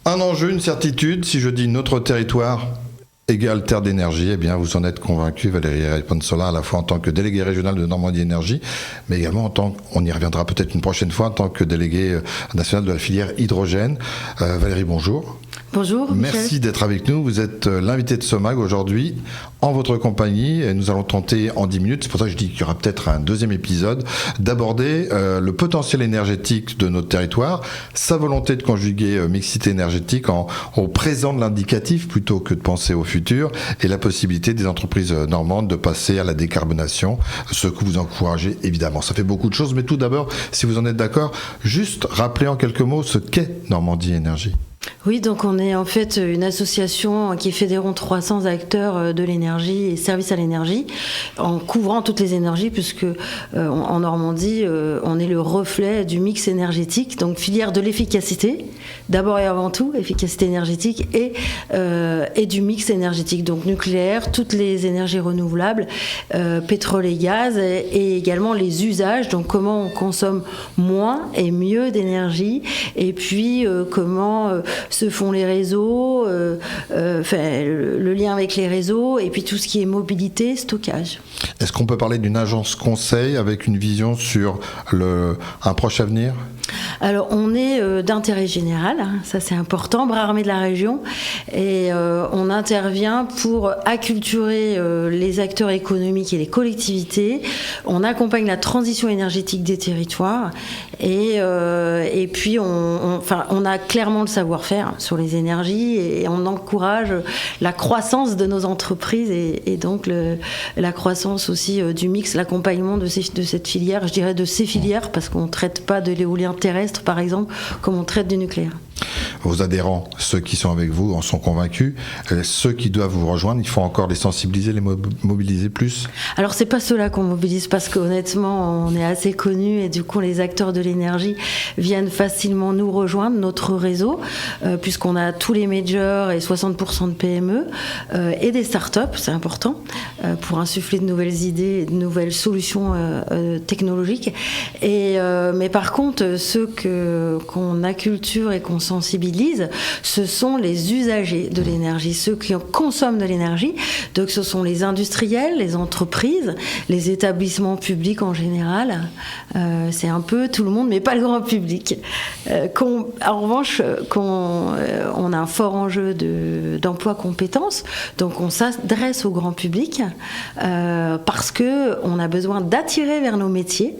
Un enjeu, une certitude, si je dis notre territoire égale terre d'énergie, eh bien vous en êtes convaincu, Valérie Reponsola, à la fois en tant que déléguée régionale de Normandie Énergie, mais également on y reviendra peut-être une prochaine fois, en tant que déléguée nationale de la filière hydrogène. Valérie, bonjour. Bonjour, Michel. Merci d'être avec nous. Vous êtes l'invité de SOMAG aujourd'hui en votre compagnie et nous allons tenter en 10 minutes, c'est pour ça que je dis qu'il y aura peut-être un deuxième épisode, d'aborder le potentiel énergétique de notre territoire, sa volonté de conjuguer mixité énergétique au présent de l'indicatif plutôt que de penser au futur et la possibilité des entreprises normandes de passer à la décarbonation, ce que vous encouragez évidemment. Ça fait beaucoup de choses, mais tout d'abord, si vous en êtes d'accord, juste rappeler en quelques mots ce qu'est Normandie Énergie. Oui, donc on est en fait une association qui fédère 300 acteurs de l'énergie et services à l'énergie, en couvrant toutes les énergies, puisque en Normandie, on est le reflet du mix énergétique, donc filière de l'efficacité, d'abord et avant tout, efficacité énergétique, et du mix énergétique, donc nucléaire, toutes les énergies renouvelables, pétrole et gaz, et également les usages, donc comment on consomme moins et mieux d'énergie, et puis comment se font les réseaux, le lien avec les réseaux, et puis tout ce qui est mobilité, stockage. Est-ce qu'on peut parler d'une agence conseil avec une vision sur un proche avenir ? Alors, on est d'intérêt général, ça c'est important, bras armé de la région, et on intervient pour acculturer les acteurs économiques et les collectivités. On accompagne la transition énergétique des territoires, et puis on a clairement le savoir-faire sur les énergies, et on encourage la croissance de nos entreprises, et donc la croissance aussi du mix, l'accompagnement de cette filière, je dirais de ces filières, parce qu'on ne traite pas de l'éolien terrestre, par exemple, comme on traite du nucléaire. Vos adhérents, ceux qui sont avec vous, en sont convaincus. Ceux qui doivent vous rejoindre, il faut encore les sensibiliser, les mobiliser plus ? Alors, c'est pas ceux-là qu'on mobilise, parce qu'honnêtement, on est assez connus, et du coup, les acteurs de l'énergie viennent facilement nous rejoindre, notre réseau, puisqu'on a tous les majors et 60% de PME, et des startups, c'est important, pour insuffler de nouvelles idées, de nouvelles solutions technologiques. Mais par contre, ceux qu'on acculture et qu'on sensibilise, ce sont les usagers de l'énergie, ceux qui consomment de l'énergie. Donc ce sont les industriels, les entreprises, les établissements publics en général. C'est un peu tout le monde, mais pas le grand public. En revanche, on a un fort enjeu d'emploi compétences, donc on s'adresse au grand public parce qu'on a besoin d'attirer vers nos métiers.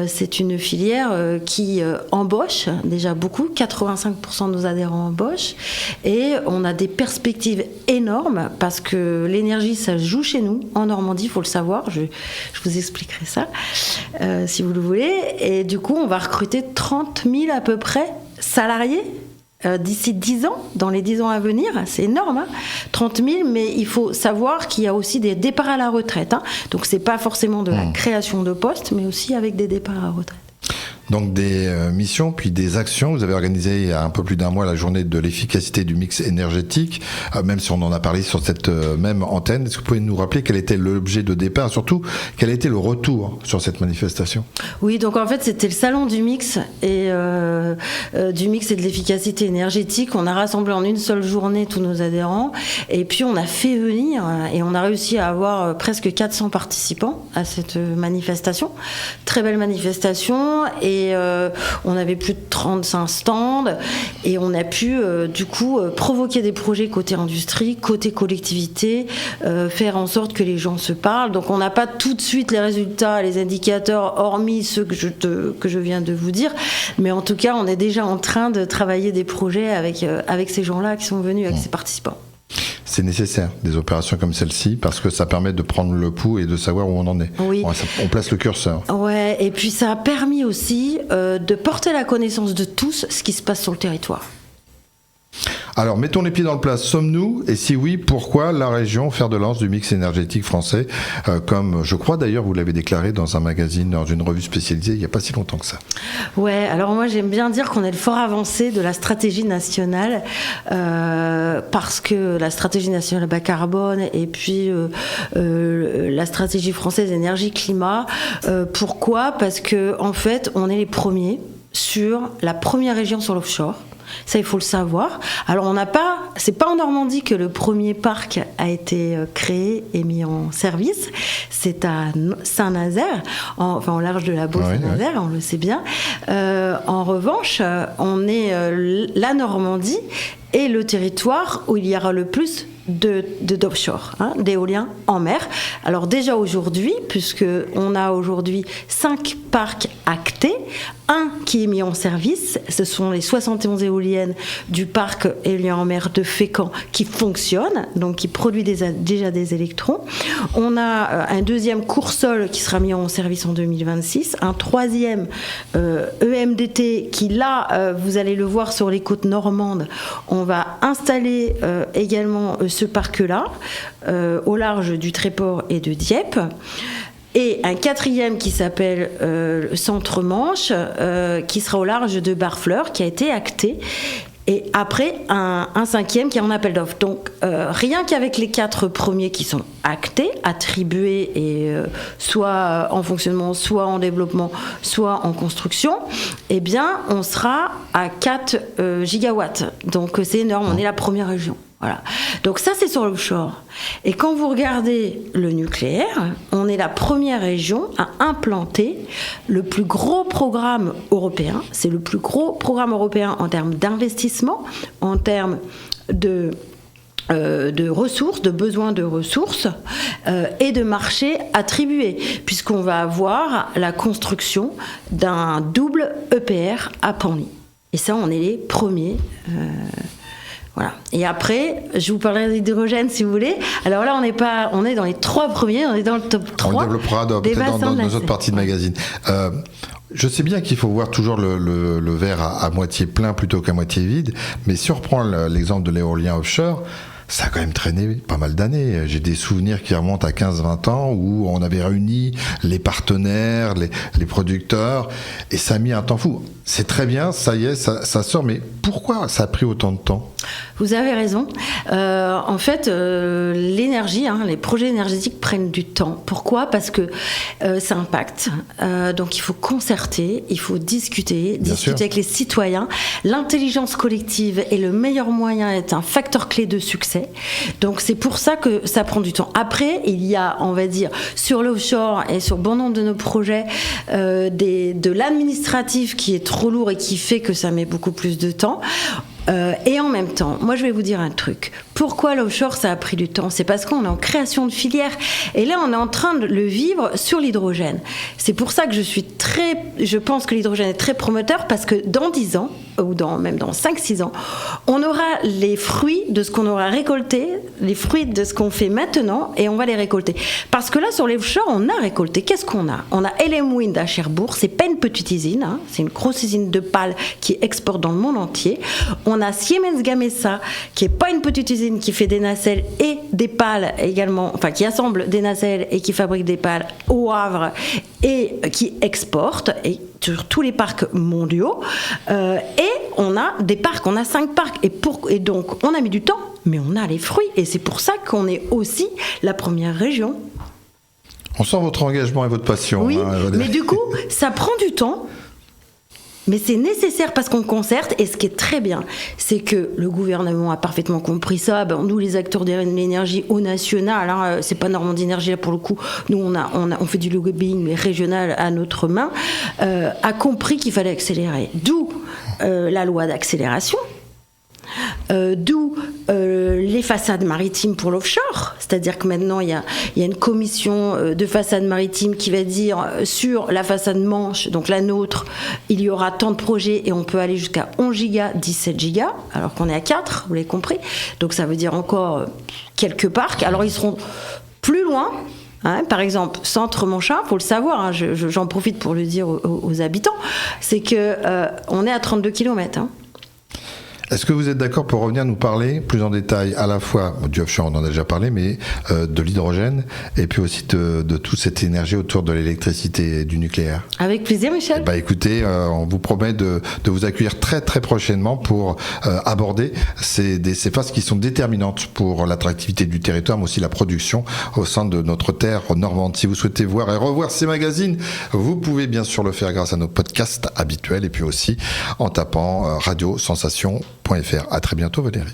C'est une filière qui embauche déjà beaucoup, 85% de nos adhérents embauchent, et on a des perspectives énormes parce que l'énergie, ça se joue chez nous, en Normandie, il faut le savoir, je vous expliquerai ça si vous le voulez, et du coup on va recruter 30 000 à peu près salariés d'ici 10 ans, dans les 10 ans à venir, c'est énorme, 30 000, mais il faut savoir qu'il y a aussi des départs à la retraite, donc c'est pas forcément de la création de postes, mais aussi avec des départs à la retraite. Donc des missions, puis des actions. Vous avez organisé il y a un peu plus d'un mois la journée de l'efficacité du mix énergétique, même si on en a parlé sur cette même antenne. Est-ce que vous pouvez nous rappeler quel était l'objet de départ, surtout quel a été le retour sur cette manifestation ? Oui, donc en fait c'était le salon du mix et de l'efficacité énergétique. On a rassemblé en une seule journée tous nos adhérents, et puis on a fait venir, et on a réussi à avoir presque 400 participants à cette manifestation. Très belle manifestation, et on avait plus de 35 stands, et on a pu du coup provoquer des projets côté industrie, côté collectivité, faire en sorte que les gens se parlent. Donc on n'a pas tout de suite les résultats, les indicateurs, hormis ceux que je viens de vous dire, mais en tout cas on est déjà en train de travailler des projets avec ces gens-là qui sont venus, avec ces participants. C'est nécessaire, des opérations comme celle-ci, parce que ça permet de prendre le pouls et de savoir où on en est. Oui. On place le curseur. Ouais, et puis ça a permis aussi de porter la connaissance de tous ce qui se passe sur le territoire. Alors, mettons les pieds dans le plat. Sommes-nous, et si oui, pourquoi la région fer de lance du mix énergétique français, comme je crois d'ailleurs vous l'avez déclaré dans un magazine, dans une revue spécialisée, il n'y a pas si longtemps que ça. Ouais, alors moi j'aime bien dire qu'on est le fort avancé de la stratégie nationale, parce que la stratégie nationale bas carbone et puis la stratégie française énergie-climat, pourquoi ? Parce que en fait on est les premiers sur la première région sur l'offshore. Ça, il faut le savoir. Alors, c'est pas en Normandie que le premier parc a été créé et mis en service. C'est à Saint-Nazaire, au large de la Baie-Saint-Nazaire, on le sait bien. En revanche, on est la Normandie et le territoire où il y aura le plus d'offshore, d'éolien en mer. Alors déjà aujourd'hui, puisque on a aujourd'hui 5 parcs actés, un qui est mis en service, ce sont les 71 éoliennes du parc éolien en mer de Fécamp qui fonctionnent, donc qui produit déjà des électrons. On a un deuxième Coursol qui sera mis en service en 2026, un troisième EMDT qui là, vous allez le voir sur les côtes normandes, on va installer également ce parc-là, au large du Tréport et de Dieppe. Et un quatrième qui s'appelle Centre Manche, qui sera au large de Barfleur, qui a été acté. Et après, un cinquième qui est en appel d'offres. Donc, rien qu'avec les 4 premiers qui sont actés, attribués, et soit en fonctionnement, soit en développement, soit en construction, eh bien, on sera à 4 gigawatts. Donc, c'est énorme. On est la première région. Voilà. Donc ça, c'est sur l'offshore. Et quand vous regardez le nucléaire, on est la première région à implanter le plus gros programme européen. C'est le plus gros programme européen en termes d'investissement, en termes de ressources, de besoins de ressources et de marchés attribués, puisqu'on va avoir la construction d'un double EPR à Penly. Et ça, on est les premiers. Voilà. Et après, je vous parlerai d'hydrogène si vous voulez. Alors là, on est dans les 3 premiers, on est dans le top 3. On le développera peut-être dans nos autres parties de magazine. Je sais bien qu'il faut voir toujours le verre à moitié plein plutôt qu'à moitié vide, mais si on reprend l'exemple de l'éolien offshore, ça a quand même traîné pas mal d'années. J'ai des souvenirs qui remontent à 15-20 ans où on avait réuni les partenaires, les producteurs, et ça a mis un temps fou. C'est très bien, ça y est, ça sort, mais pourquoi ça a pris autant de temps ? Vous avez raison. En fait, l'énergie, les projets énergétiques prennent du temps. Pourquoi ? Parce que ça impacte. Donc il faut concerter, il faut discuter avec les citoyens. L'intelligence collective est le meilleur moyen, est un facteur clé de succès. Donc c'est pour ça que ça prend du temps. Après, il y a, on va dire, sur l'offshore et sur bon nombre de nos projets, de l'administratif qui est trop lourd et qui fait que ça met beaucoup plus de temps. Et en même temps, moi je vais vous dire un truc. Pourquoi l'offshore ça a pris du temps ? C'est parce qu'on est en création de filière. Et là, on est en train de le vivre sur l'hydrogène. C'est pour ça que je pense que l'hydrogène est très prometteur, parce que dans 10 ans, ou même dans 5-6 ans, on aura les fruits de ce qu'on aura récolté, les fruits de ce qu'on fait maintenant, et on va les récolter. Parce que là, sur l'offshore, on a récolté. Qu'est-ce qu'on a ? On a LM Wind à Cherbourg, c'est pas une petite usine, c'est une grosse usine de pales qui exporte dans le monde entier. On a Siemens Gamesa, qui est pas une petite usine, qui fait des nacelles et des pales également, enfin qui assemble des nacelles et qui fabrique des pales au Havre et qui exporte et sur tous les parcs mondiaux. Et on a des parcs, on a 5 parcs. Et donc on a mis du temps, mais on a les fruits. Et c'est pour ça qu'on est aussi la première région. On sent votre engagement et votre passion. Oui, mais du coup, ça prend du temps. Mais c'est nécessaire parce qu'on concerte, et ce qui est très bien, c'est que le gouvernement a parfaitement compris ça. Nous, les acteurs de l'énergie au national, c'est pas Normandie Énergie là pour le coup, nous on fait du lobbying mais régional à notre main, a compris qu'il fallait accélérer. D'où la loi d'accélération. D'où les façades maritimes pour l'offshore, c'est-à-dire que maintenant il y a une commission de façades maritimes qui va dire sur la façade Manche, donc la nôtre, il y aura tant de projets et on peut aller jusqu'à 11 gigas, 17 gigas, alors qu'on est à 4, vous l'avez compris, donc ça veut dire encore quelques parcs, alors ils seront plus loin. Par exemple, Centre Manchin, il faut le savoir, j'en profite pour le dire aux habitants, c'est qu'on est à 32 km. Est-ce que vous êtes d'accord pour revenir nous parler plus en détail à la fois du offshore, on en a déjà parlé, mais de l'hydrogène et puis aussi de toute cette énergie autour de l'électricité et du nucléaire? Avec plaisir, Michel. Écoutez, on vous promet de vous accueillir très très prochainement pour aborder ces phases qui sont déterminantes pour l'attractivité du territoire, mais aussi la production au sein de notre terre normande. Si vous souhaitez voir et revoir ces magazines, vous pouvez bien sûr le faire grâce à nos podcasts habituels et puis aussi en tapant radiosensation.fr. À très bientôt, Valérie.